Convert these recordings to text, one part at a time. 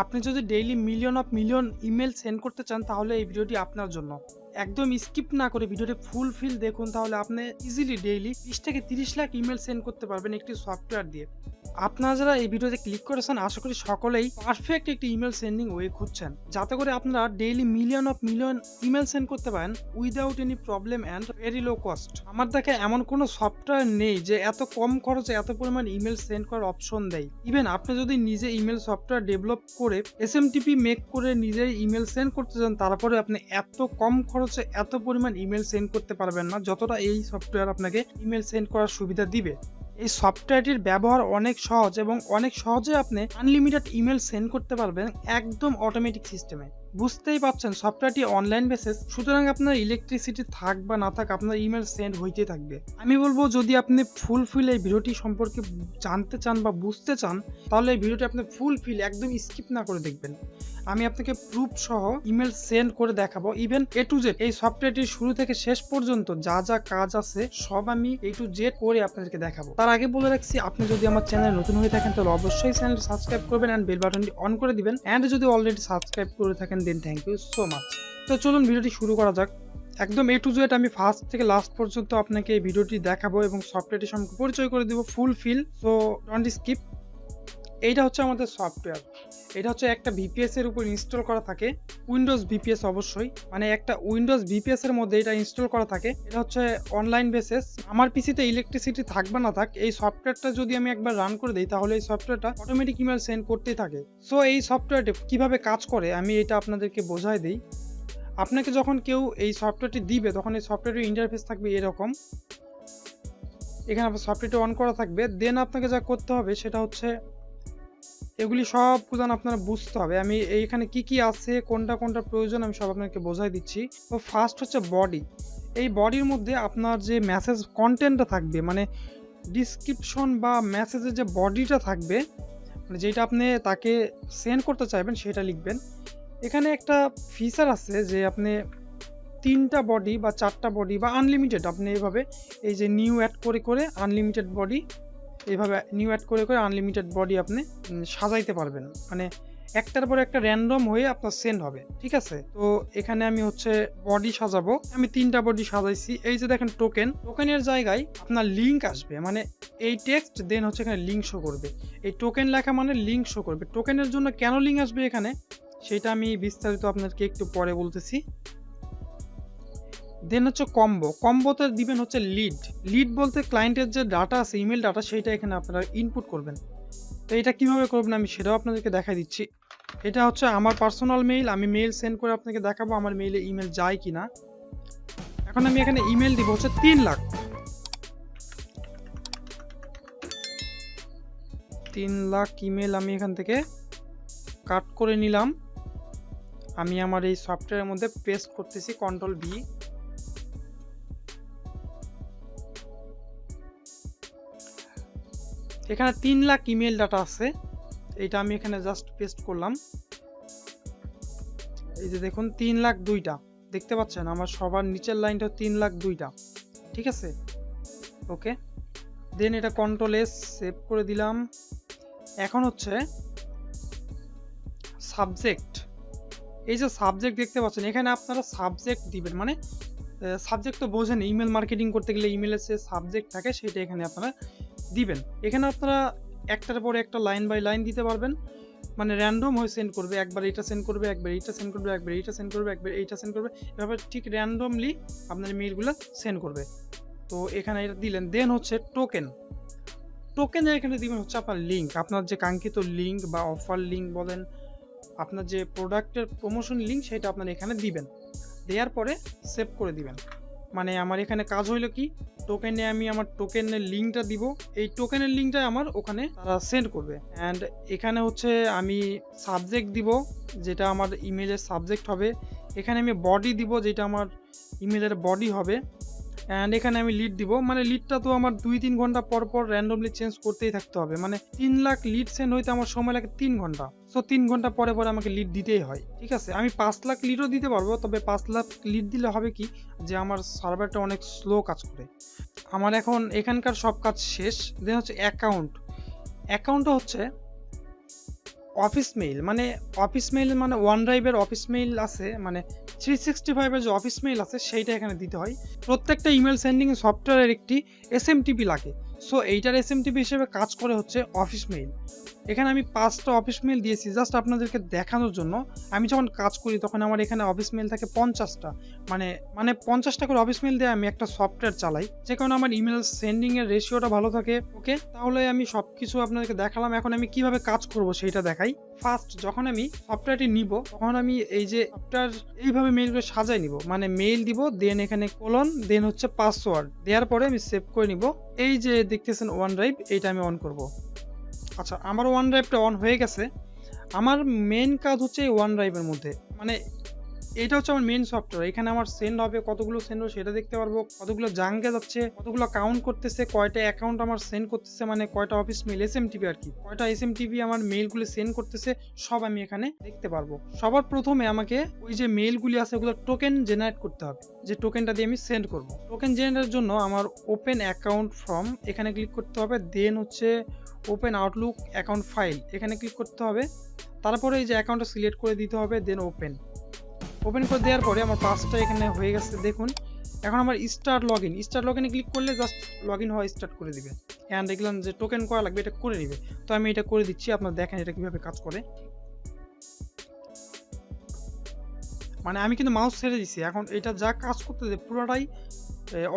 আপনি যদি daily million email send করতে চান তাহলে এই ভিডিওটি আপনার জন্য। একদম স্কিপ না করে ভিডিওটি ফুলফিল দেখুন, তাহলে আপনি ইজিলি ডেইলি 20 থেকে 30 লাখ ইমেইল সেন্ড করতে পারবেন একটি সফটওয়্যার দিয়ে। আপনারা যারা এই ভিডিওতে ক্লিক করেছেন আশা করি সকলেই পারফেক্ট একটি ইমেল সেন্ডিং ওয়ে খুঁজছেন, যাতে করে আপনারা ডেইলি মিলিয়ন ইমেল সেন্ড করতে পারেন without any problem and very low cost. আমার দেখে এমন কোনো সফটওয়্যার নেই যে এত কম খরচে এত পরিমাণ ইমেল সেন্ড করার অপশন দেয়। ইভেন আপনি যদি নিজে ইমেল সফটওয়্যার ডেভেলপ করে এসএমটিপি মেক করে নিজেই ইমেল সেন্ড করতে চান, তারপরে আপনি এত কম খরচে এত পরিমাণ ইমেল সেন্ড করতে পারবেন না যতটা এই সফটওয়্যার আপনাকে ইমেল সেন্ড করার সুবিধা দিবে। এই সফটওয়্যারটির ব্যবহার অনেক সহজ এবং অনেক সহজে আপনি আনলিমিটেড ইমেল সেন্ড করতে পারবেন একদম অটোমেটিক সিস্টেমে। বুঝতেই পারছেন সফটওয়্যারটি অনলাইন বেসিস, সুতরাং আপনার ইলেকট্রিসিটি থাক বা না থাক আপনার ইমেল সেন্ড হইতে থাকবে। আমি বলবো যদি আপনি ফুলফিল এই ভিডিওটি সম্পর্কে জানতে চান বা বুঝতে চান তাহলে এই ভিডিওটি আপনি ফুলফিল একদম স্কিপ না করে দেখবেন। আমি আপনাকে প্রুফ সহ ইমেল সেন্ড করে দেখাবো, ইভেন এ টু জেড এই সফটওয়্যারটির শুরু থেকে শেষ পর্যন্ত যা যা কাজ আছে সব আমি এ টু জেড করে আপনাদেরকে দেখাবো। তার আগে বলে রাখছি, আপনি যদি আমার চ্যানেল নতুন হয়ে থাকেন তাহলে অবশ্যই চ্যানেলটি সাবস্ক্রাইব করবেন এন্ড বেল বাটনটি অন করে দিবেন, এন্ড যদি অলরেডি সাবস্ক্রাইব করে থাকেন দেন থ্যাংক ইউ সো মাচ। তো চলুন ভিডিওটি শুরু করা যাক। একদম এ টু জেড আমি ফার্স্ট থেকে লাস্ট পর্যন্ত আপনাকে এই ভিডিওটি দেখাবো এবং সফটওয়্যারটি সম্পর্কে পরিচয় করে দিব ফুলফিল, সো ডোন্ট স্কিপ। এইটা হচ্ছে আমাদের সফটওয়্যার। এটা হচ্ছে একটা ভিপিএস এর উপর ইনস্টল করা থাকে, উইন্ডোজ ভিপিএস অবশ্যই, মানে একটা উইন্ডোজ ভিপিএস এর মধ্যে এটা ইনস্টল করা থাকে। এটা হচ্ছে অনলাইন বেসিস। আমার পিসিতে ইলেকট্রিসিটি থাক বা না থাক, এই সফটওয়্যারটা যদি আমি একবার রান করে দিই তাহলে এই সফটওয়্যারটা অটোমেটিক ইমেল সেন্ড করতেই থাকে। সো এই সফটওয়্যারটি কিভাবে কাজ করে আমি এটা আপনাদেরকে বোঝাই দিই। আপনাকে যখন কেউ এই সফটওয়্যারটি দিবে তখন এই সফটওয়্যারের ইন্টারফেস থাকবে এরকম। এখানে আপনার সফটওয়্যারটি অন করা থাকবে, দেন আপনাকে যা করতে হবে সেটা হচ্ছে এগুলি সবগুলো আপনারা বুঝতে হবে। আমি এইখানে কি কি আছে কোনটা কোনটা প্রয়োজন আমি সব আপনাকে বোঝাই দিচ্ছি। তো ফার্স্ট হচ্ছে বডি। এই বডির মধ্যে আপনার যে মেসেজ কন্টেন্টটা থাকবে, মানে ডিসক্রিপশন বা মেসেজের যে বডিটা থাকবে, মানে যেটা আপনি তাকে সেন্ড করতে চাইবেন সেটা লিখবেন। এখানে একটা ফিচার আছে যে আপনি 3টা বডি বা 4টা বডি বা আনলিমিটেড আপনি এইভাবে এই যে নিউ অ্যাড করে করে আনলিমিটেড বডি, এইভাবে নিউ অ্যাড করে করে আনলিমিটেড বডি আপনি সাজাইতে পারবেন, মানে একটার পর একটা র্যান্ডম হয়ে আপনার সেন্ড হবে। ঠিক আছে, তো এখানে আমি হচ্ছে বডি সাজাবো। আমি 3টা বডি সাজাইছি। এই যে দেখেন টোকেনের জায়গায় আপনার লিঙ্ক আসবে, মানে এই টেক্সট দেন হচ্ছে এখানে লিঙ্ক শো করবে। এই টোকেন লেখা মানে লিঙ্ক শো করবে। টোকেনের জন্য কেন লিঙ্ক আসবে এখানে সেটা আমি বিস্তারিত আপনাদেরকে একটু পরে বলতেছি। দেন হচ্ছে কম্বোতে দিবেন হচ্ছে লিড বলতে ক্লায়েন্টের যে ডাটা আছে ইমেল ডাটা, সেইটা এখানে আপনারা ইনপুট করবেন। তো এটা কিভাবে করবেন আমি সেটাও আপনাদেরকে দেখাই দিচ্ছি। এটা হচ্ছে আমার পার্সোনাল মেইল, আমি মেইল সেন্ড করে আপনাকে দেখাবো আমার মেইলে ইমেল যায় কিনা। এখন আমি এখানে ইমেল দিব হচ্ছে 3 লাখ। 3 লাখ ইমেল আমি এখান থেকে কাট করে নিলাম। আমি আমার এই সফটওয়্যারের মধ্যে পেস্ট করতেছি, কন্ট্রোল ভি। এখানে 3 লাখ ইমেল ডাটা আছে, এটা আমি এখানে জাস্ট পেস্ট করলাম। এই যে দেখুন 3 লাখ 2টা দেখতে পাচ্ছেন, আমার সবার নিচের লাইনটা 3 লাখ 2টা। ঠিক আছে, ওকে। দেন এটা কন্ট্রোল এস সেভ করে দিলাম। এখন হচ্ছে সাবজেক্ট। এই যে সাবজেক্ট দেখতে পাচ্ছেন এখানে আপনারা সাবজেক্ট দিবেন, মানে সাবজেক্ট তো বোঝেন, ইমেল মার্কেটিং করতে গেলে ইমেলের যে সাবজেক্ট থাকে সেটা এখানে আপনারা দিবেন। এখানে আপনারা একটার পরে একটা লাইন বাই লাইন দিতে পারবেন, মানে র্যান্ডম হয়ে সেন্ড করবে। একবার এইটা সেন্ড করবে, একবার এইটা সেন্ড করবে, একবার এইটা সেন্ড করবে, একবার এইটা সেন্ড করবে, এভাবে ঠিক র্যান্ডমলি আপনার মেইলগুলো সেন্ড করবে। তো এখানে এটা দিলেন। দেন হচ্ছে টোকেনের এখানে দিবেন হচ্ছে আপনার লিঙ্ক, আপনার যে কাঙ্ক্ষিত লিঙ্ক বা অফার লিঙ্ক বলেন, আপনার যে প্রোডাক্টের প্রমোশন লিঙ্ক সেটা আপনার এখানে দিবেন। দেওয়ার পরে সেভ করে দিবেন। মানে আমার এখানে কাজ হইলো কি, টোকেনে আমি আমার টোকেনের লিঙ্কটা দিব, এই টোকেনের লিঙ্কটা আমার ওখানে তারা সেন্ড করবে। অ্যান্ড এখানে হচ্ছে আমি সাবজেক্ট দিব যেটা আমার ইমেলের সাবজেক্ট হবে। এখানে আমি বডি দিব যেটা আমার ইমেলের বডি হবে। অ্যান্ড এখানে আমি লিড দিব, মানে লিডটা তো আমার 2-3 ঘন্টা পর পর র্যান্ডমলি চেঞ্জ করতেই থাকতে হবে। মানে 3 লাখ লিড সেন্ড হইতে আমার সময় লাগে 3 ঘন্টা। সো 3 ঘন্টা পরে পরে আমাকে লিড দিতেই হয়। ঠিক আছে, আমি 5 লাখ লিডও দিতে পারবো, তবে 5 লাখ লিড দিলে হবে কি যে আমার সার্ভারটা অনেক স্লো কাজ করে। আমার এখন এখানকার সব কাজ শেষ। দেন হচ্ছে অ্যাকাউন্টটা হচ্ছে অফিস মেইল মানে ওয়ান ড্রাইভের অফিস মেইল আছে, মানে 365 এর যে অফিস মেইল আছে সেইটা এখানে দিতে হয়। প্রত্যেকটা ইমেল সেন্ডিং সফটওয়্যারের একটি এসএমটিপি লাগে। সো এইটার এসএমটিপি হিসেবে কাজ করে হচ্ছে অফিস মেইল। এখানে আমি 5টা অফিস মেইল দিয়েছি জাস্ট আপনাদেরকে দেখানোর জন্য। আমি যখন কাজ করি তখন আমার এখানে অফিস মেইল থাকে 50টা, মানে 50টা করে অফিস মেইল দিয়ে আমি একটা সফটওয়্যার চালাই, যে কারণে আমার ইমেল সেন্ডিং এর রেশিওটা ভালো থাকে। ওকে, তাহলে আমি সবকিছু আপনাদেরকে দেখালাম, এখন আমি কিভাবে কাজ করব সেইটা দেখাই। ফার্স্ট যখন আমি সফটওয়্যারটি নিব তখন আমি এই যে সফটওয়্যার এইভাবে মেইলগুলো সাজাই নিব, মানে মেইল দিব, দেন এখানে কোলন, দেন হচ্ছে পাসওয়ার্ড দেওয়ার পরে আমি সেভ করে নিব। এই যে দেখতেছেন ওয়ান ড্রাইভ, এইটা আমি অন করব। আচ্ছা, আমার ওয়ান ড্রাইভটা অন হয়ে গেছে। আমার মেন কাজ হচ্ছে এই ওয়ান ড্রাইভের মধ্যে, মানে এটা হচ্ছে আমার মেন সফটওয়্যার। এখানে আমার সেন্ড হবে, কতগুলো সেন্ড হবে সেটা দেখতে পারবো, কতগুলো জাঙ্কে যাচ্ছে, কতগুলো কাউন্ট করতেছে, কয়টা অ্যাকাউন্ট আমার সেন্ড করতেছে, মানে কয়টা অফিস মেইল এসএমটিপি আর কি, কয়টা এসএমটিপি আমার মেইলগুলো সেন্ড করতেছে, সব আমি এখানে দেখতে পারবো। সবার প্রথমে আমাকে ওই যে মেইলগুলি আছে ওগুলো টোকেন জেনারেট করতে হবে, যে টোকেনটা দিয়ে আমি সেন্ড করব। টোকেন জেনারেটের জন্য আমার ওপেন অ্যাকাউন্ট ফ্রম এখানে ক্লিক করতে হবে, দেন হচ্ছে ওপেন আউটলুক অ্যাকাউন্ট ফাইল এখানে ক্লিক করতে হবে, তারপরে এই যে অ্যাকাউন্টটা সিলেক্ট করে দিতে হবে, দেন ওপেন করে দেওয়ার পরে আমার পাসটা এখানে হয়ে গেছে। দেখুন এখন আমার স্টার্ট লগ ইনে ক্লিক করলে জাস্ট লগ ইন হওয়া স্টার্ট করে দিবে। অ্যান্ড দেখলাম যে টোকেন করা লাগবে, এটা করে দিবে। তো আমি এটা করে দিচ্ছি, আপনারা দেখেন এটা কিভাবে কাজ করে। মানে আমি কিন্তু মাউস ছেড়ে দিচ্ছি, এখন এটা যা কাজ করতেছে পুরোটাই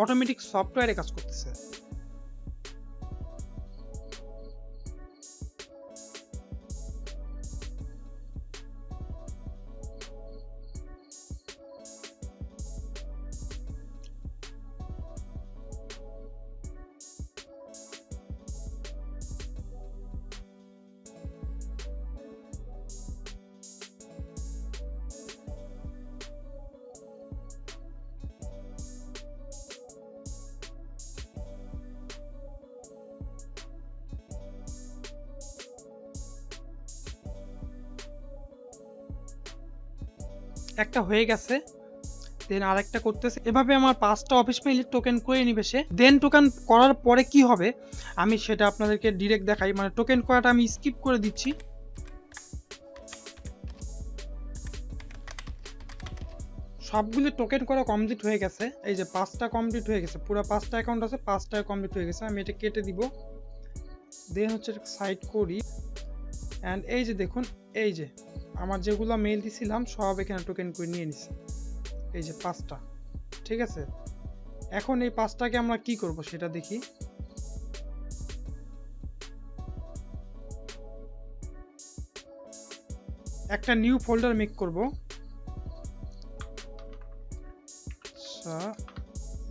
অটোমেটিক সফটওয়্যারে কাজ করতেছে। একটা হয়ে গেছে, দেন আরেকটা করতেছে, এভাবে আমার 5টা অফিস মেইলের টোকেন করে নিবে সে। দেন টোকেন করার পরে কি হবে আমি সেটা আপনাদেরকে ডিরেক্ট দেখাই, মানে টোকেন করাটা আমি স্কিপ করে দিচ্ছি। সবগুলো টোকেন করা কমপ্লিট হয়ে গেছে, এই যে 5টা কমপ্লিট হয়ে গেছে, পুরো 5টা অ্যাকাউন্ট আছে, 5টা কমপ্লিট হয়ে গেছে। আমি এটা কেটে দিব, দেন হচ্ছে সাইড করি, অ্যান্ড এই যে দেখুন, এই যে আমার যেগুলো মেইল দিছিলাম সব এখানে টোকেন করে নিয়ে নিছি, এই যে 5টা। ঠিক আছে, এখন এই 5টাকে আমরা কি করব সেটা দেখি। একটা নিউ ফোল্ডার মেক করব,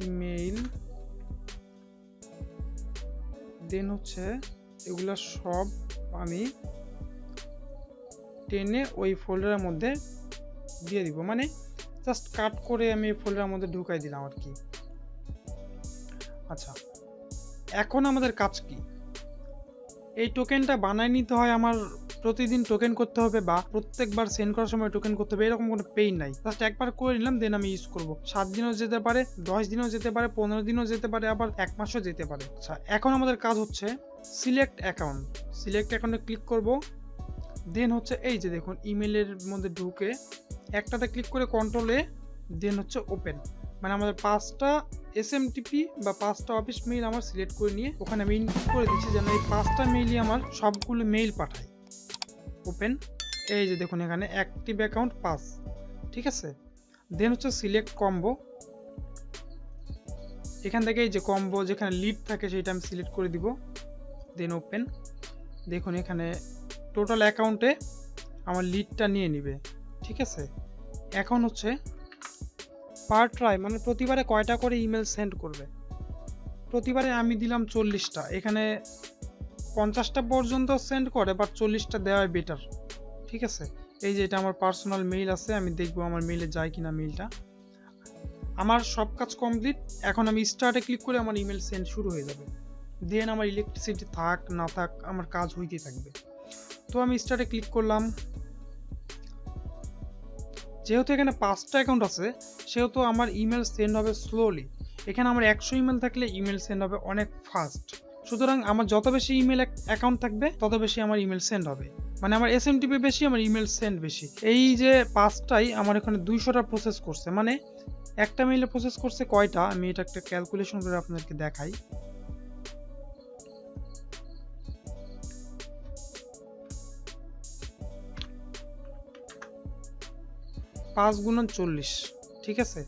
ইমেইল, দেন হচ্ছে এগুলা সব আমি টেনে ওই ফোল্ডারের মধ্যে দিয়ে দিব, মানে জাস্ট কাট করে আমি এই ফোল্ডারের মধ্যে ঢুকাই দিলাম আর কি। আচ্ছা, এখন আমাদের কাজ কি, এই টোকেনটা বানায় নিতে হয় আমার, প্রতিদিন টোকেন করতে হবে বা প্রত্যেকবার সেন্ড করার সময় টোকেন করতে হবে, এরকম কোনো পেইন নাই। জাস্ট একবার করে নিলাম, দেন আমি ইউজ করব। 7 দিনও যেতে পারে, 10 দিনও যেতে পারে, 15 দিনও যেতে পারে, আবার 1 মাসও যেতে পারে। আচ্ছা, এখন আমাদের কাজ হচ্ছে সিলেক্ট অ্যাকাউন্টে ক্লিক করব, দেন হচ্ছে এই যে দেখুন ইমেলের মধ্যে ঢুকে একটাতে ক্লিক করে কন্ট্রোল এ, দেন হচ্ছে ওপেন, মানে আমাদের 5টা এসএমটিপি বা 5টা অফিস মেইল আমার সিলেক্ট করে নিয়ে ওখানে আমি ইনপুট করে দিচ্ছি, যেন এই 5টা মেইলই আমার সবগুলো মেইল পাঠায়। ওপেন, এই যে দেখুন এখানে অ্যাক্টিভ অ্যাকাউন্ট 5, ঠিক আছে। দেন হচ্ছে সিলেক্ট কম্বো, এখান থেকে এই যে কম্বো যেখানে লিড থাকে সেটা আমি সিলেক্ট করে দিব, দেন ওপেন। দেখুন এখানে টোটাল অ্যাকাউন্টে আমার লিডটা নিয়ে নিবে, ঠিক আছে। এখন হচ্ছে পার ট্রাই, মানে প্রতিবারে কয়টা করে ইমেল সেন্ড করবে। প্রতিবারে আমি দিলাম 40টা, এখানে 50টা পর্যন্ত সেন্ড করে, বাট 40টা দেওয়াই বেটার, ঠিক আছে। এই যে এটা আমার পার্সোনাল মেইল আছে, আমি দেখবো আমার মেইলে যায় কিনা মেইলটা। আমার সব কাজ কমপ্লিট, এখন আমি স্টার্টে ক্লিক করে আমার ইমেল সেন্ড শুরু হয়ে যাবে। দেন আমার ইলেকট্রিসিটি থাক না থাক আমার কাজ হইতেই থাকবে। তো আমি স্টার্টে ক্লিক করলাম, যেহেতু এখানে 5টা অ্যাকাউন্ট আছে সেহেতু আমার ইমেল সেন্ড হবে স্লোলি। এখানে আমার 100 ইমেল থাকলে ইমেল সেন্ড হবে অনেক ফাস্ট, সুতরাং আমার যত বেশি ইমেল অ্যাকাউন্ট থাকবে তত বেশি আমার ইমেল সেন্ড হবে। মানে আমার এসএমটিপি বেশি, আমার ইমেল সেন্ড বেশি। এই যে 5টাই আমার এখানে 200টা প্রসেস করছে। মানে একটা মেইলে প্রসেস করছে কয়টা, আমি এটা একটা ক্যালকুলেশন করে আপনাদেরকে দেখাই। পাঁচ গুণন 40, ঠিক আছে।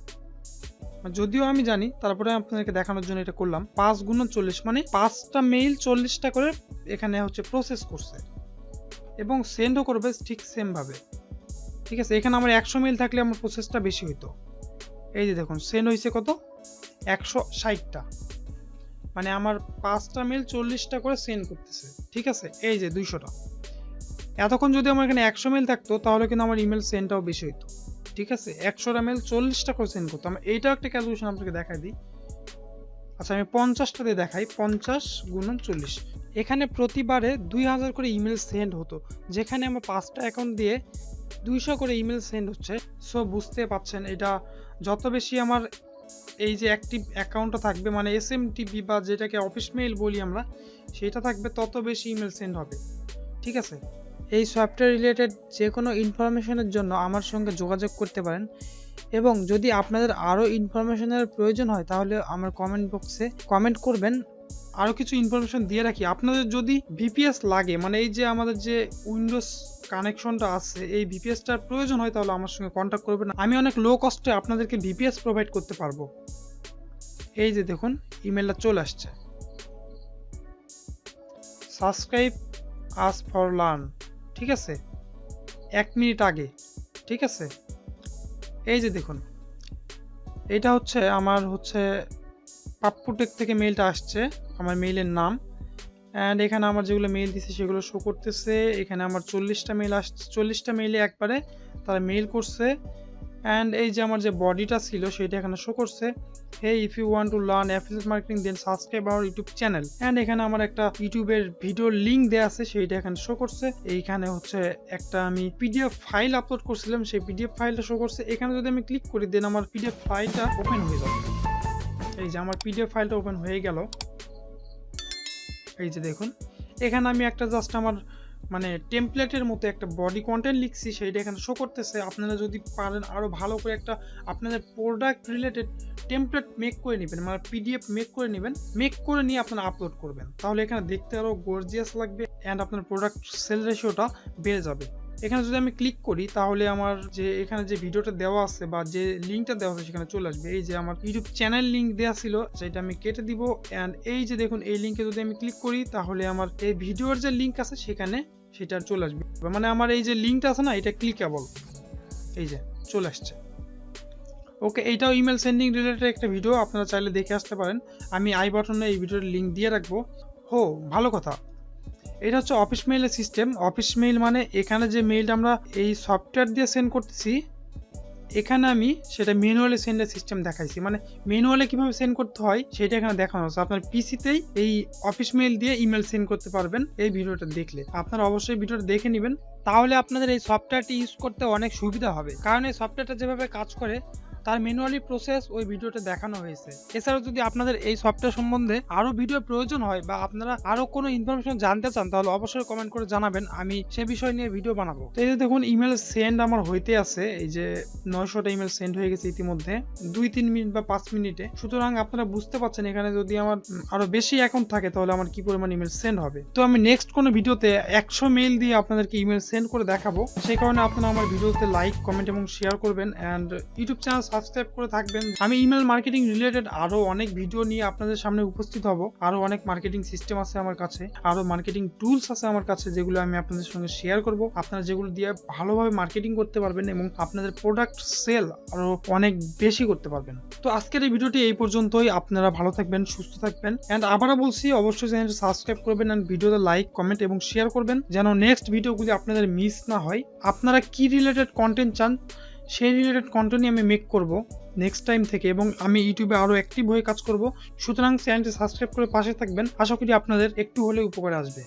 যদিও আমি জানি, তারপরে আপনাদেরকে দেখানোর জন্য এটা করলাম। 5 গুণন 40 মানে 5টা মেইল 40টা করে এখানে হচ্ছে প্রসেস করছে এবং সেন্ডও করবে ঠিক সেম ভাবে, ঠিক আছে। এখানে আমার 100 মেইল থাকলে আমার প্রসেসটা বেশি হইতো। এই যে দেখুন সেন্ড হয়েছে কত, 160টা। মানে আমার 5টা মেইল 40টা করে সেন্ড করতেছে, ঠিক আছে। এই যে 200টা। এতক্ষণ যদি আমার এখানে 100 মেইল থাকতো তাহলে কিন্তু আমার ইমেল সেন্ডটাও বেশি হইতো, ঠিক আছে। 100টা মেইল 40টা করে সেন্ড করতাম। এইটাও একটা ক্যালকুলেশন আপনাকে দেখাই দিই। আচ্ছা আমি 50টা দিয়ে দেখাই। 50 গুণন 40, এখানে প্রতিবারে 2000 করে ইমেল সেন্ড হতো, যেখানে আমার 5টা অ্যাকাউন্ট দিয়ে 200 করে ইমেল সেন্ড হচ্ছে। সো বুঝতে পাচ্ছেন, এটা যত বেশি আমার এই যে অ্যাক্টিভ অ্যাকাউন্টটা থাকবে, মানে এসএমটিপি বা যেটাকে অফিস মেইল বলি আমরা, সেটা থাকবে, তত বেশি ইমেল সেন্ড হবে, ঠিক আছে। এই সফটওয়্যার রিলেটেড যে কোনো ইনফরমেশনের জন্য আমার সঙ্গে যোগাযোগ করতে পারেন, এবং যদি আপনাদের আরও ইনফরমেশনের প্রয়োজন হয় তাহলে আমার কমেন্ট বক্সে কমেন্ট করবেন। আরও কিছু ইনফরমেশন দিয়ে রাখি, আপনাদের যদি ভিপিএস লাগে, মানে এই যে আমাদের যে উইন্ডোজ কানেকশনটা আছে, এই ভিপিএসটার প্রয়োজন হয় তাহলে আমার সঙ্গে কন্ট্যাক্ট করবেন। আমি অনেক লো কস্টে আপনাদেরকে ভিপিএস প্রোভাইড করতে পারবো। এই যে দেখুন ইমেলটা চলে আসছে, সাবস্ক্রাইব আস ফর লার্ন, ঠিক আছে, 1 মিনিট আগে, ঠিক আছে। এই যে দেখুন এটা হচ্ছে আমার পাপ্পু টেক থেকে মেইলটা আসছে, আমার মেইলের নাম। অ্যান্ড এখানে আমার যেগুলো মেইল দিছে সেগুলো শো করতেছে। এখানে আমার 40টা মেইল আসছে, 40টা মেইলে একবারে তারা মেইল করছে। অ্যান্ড এই যে আমার যে বডিটা ছিল সেটা এখানে শো করছে, hey if you want to learn affiliate marketing then subscribe our YouTube channel। And এখানে আমার একটা ইউটিউবের ভিডিও লিঙ্ক দেওয়া আছে, সেইটা এখানে শো করছে। এইখানে একটা আমি পিডিএফ ফাইল আপলোড করছিলাম, সেই পিডিএফ ফাইলটা শো করছে। এখানে যদি আমি ক্লিক করি দেন আমার পিডিএফ ফাইলটা ওপেন হয়ে যাবে। এই যে আমার পিডিএফ ফাইলটা ওপেন হয়ে গেল। এই যে দেখুন এখানে আমি একটা জাস্ট আমার মানে টেমপ্লেটের মতো একটা বডি কন্টেন্ট লিখছি, সেইটা এখানে শো করতেছে। আপনারা যদি পারেন আরও ভালো করে একটা আপনাদের প্রোডাক্ট রিলেটেড টেমপ্লেট মেক করে নেবেন, মানে পিডিএফ মেক করে নেবেন, মেক করে নিয়ে আপনারা আপলোড করবেন, তাহলে এখানে দেখতে আরও গর্জিয়াস লাগবে অ্যান্ড আপনার প্রোডাক্ট সেল রেশিওটা বেড়ে যাবে। এখানে যদি আমি ক্লিক করি তাহলে আমার যে এখানে যে ভিডিওটা দেওয়া আছে বা যে লিঙ্কটা দেওয়া আছে সেখানে চলে আসবে। এই যে আমার ইউটিউব চ্যানেল লিঙ্ক দেওয়া ছিল সেটা আমি কেটে দিব। অ্যান্ড এই যে দেখুন এই লিঙ্কে যদি আমি ক্লিক করি তাহলে আমার এই ভিডিওর যে লিঙ্ক আছে সেখানে সেটা চলে আসবে। মানে আমার এই যে লিঙ্কটা আছে না, এটা ক্লিকেবল, এই যে চলে আসছে। ওকে, এইটাও ইমেল সেন্ডিং রিলেটেড একটা ভিডিও, আপনারা চাইলে দেখে আসতে পারেন। আমি আই বাটনে এই ভিডিওর লিঙ্ক দিয়ে রাখবো। ভালো কথা, এটা হচ্ছে অফিস মেইলের সিস্টেম। অফিস মেইল মানে এখানে যে মেইলটা আমরা এই সফটওয়্যার দিয়ে সেন্ড করতেছি, এখানে আমি সেটা ম্যানুয়ালি সেন্ডের সিস্টেম দেখাইছি। মানে ম্যানুয়ালি কিভাবে সেন্ড করতে হয় সেটা এখানে দেখানো হচ্ছে। আপনার পিসিতেই এই অফিস মেইল দিয়ে ইমেল সেন্ড করতে পারবেন। এই ভিডিওটা দেখলে আপনারা অবশ্যই ভিডিওটা দেখে নেবেন, তাহলে আপনাদের এই সফটওয়্যারটি ইউজ করতে অনেক সুবিধা হবে। কারণ এই সফটওয়্যারটা যেভাবে কাজ করে তার ম্যানুয়ালি প্রসেস ওই ভিডিওতে দেখানো হয়েছে। এছাড়াও যদি আপনাদের এই সফটওয়্যার সম্বন্ধে আরো ভিডিও প্রয়োজন হয় বা আপনারা আরো কোনো ইনফরমেশন জানতে চান তাহলে অবশ্যই কমেন্ট করে জানাবেন, আমি সে বিষয় নিয়ে ভিডিও বানাবো। তো এই যে দেখুন ইমেল সেন্ড আমার হইতে আছে, এই যে 900টা ইমেল সেন্ড হয়ে গেছে ইতিমধ্যে 2-3 মিনিট বা 5 মিনিটে। সুতরাং আপনারা বুঝতে পারছেন এখানে যদি আমার আরো বেশি অ্যাকাউন্ট থাকে তাহলে আমার কি পরিমাণ ইমেল সেন্ড হবে। তো আমি নেক্সট কোনো ভিডিওতে 100 মেইল দিয়ে আপনাদেরকে ইমেল সেন্ড করে দেখাবো। সেই কারণে আপনারা আমার ভিডিওতে লাইক, কমেন্ট এবং শেয়ার করবেন অ্যান্ড ইউটিউব চ্যানেল সাবস্ক্রাইব করে থাকবেন। আমি ইমেল মার্কেটিং রিলেটেড আরো অনেক ভিডিও নিয়ে আপনাদের সামনে উপস্থিত হব। আরো অনেক মার্কেটিং সিস্টেম আছে আমার কাছে, আরো মার্কেটিং টুলস আছে আমার কাছে, যেগুলো আমি আপনাদের সঙ্গে শেয়ার করব। আপনারা যেগুলো দিয়ে ভালোভাবে মার্কেটিং করতে পারবেন এবং আপনাদের প্রোডাক্ট সেল আরো অনেক বেশি করতে পারবেন। তো আজকের এই ভিডিওটি এই পর্যন্তই। আপনারা ভালো থাকবেন, সুস্থ থাকবেন এন্ড আবারও বলছি অবশ্যই চ্যানেলটি সাবস্ক্রাইব করবেন এন্ড ভিডিওতে লাইক, কমেন্ট এবং শেয়ার করবেন যেন নেক্সট ভিডিওগুলি আপনাদের মিস না হয়। আপনারা কি রিলেটেড কন্টেন্ট চান সেই রিলেটেড কন্টেন্টই আমি মেক করব নেক্সট টাইম থেকে, এবং আমি ইউটিউবে আরো অ্যাক্টিভ হয়ে কাজ করব। সুতরাং চ্যানেলটি সাবস্ক্রাইব করে পাশে থাকবেন, আশা করি আপনাদের একটু হলেও উপকারে আসবে।